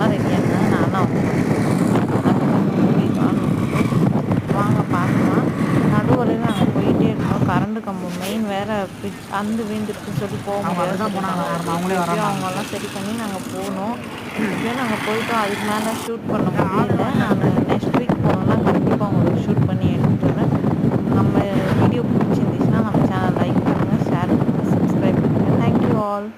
எல்லாம் ரெடியாக இருந்தாங்க. நானும் அவங்க வாங்க பார்க்கலாம். நடுவரையில் நாங்கள் போயிட்டே இருந்தோம். கரண்ட் கம்பம் மெயின் வேறு அந்து வீழ்ந்துருச்சுன்னு சொல்லி போக முடியாது சொல்லிட்டாங்க. எப்படியோ அவங்கெல்லாம் சரி பண்ணி நாங்கள் போனோம். எப்படியோ நாங்கள் போயிட்டோம். அதுக்கு மேலே ஷூட் பண்ண முடியல. நான் நெக்ஸ்ட் வீக் போனோம்னா கண்டிப்பாக உங்களுக்கு ஷூட் பண்ணி எடுத்துட்டு வரேன். நம்ம வீடியோ பிடிச்சிருந்துச்சுன்னா நம்ம சேனல் லைக் பண்ணுங்கள், ஷேர் பண்ணுங்கள், சப்ஸ்கிரைப் பண்ணுங்கள். Thank you all.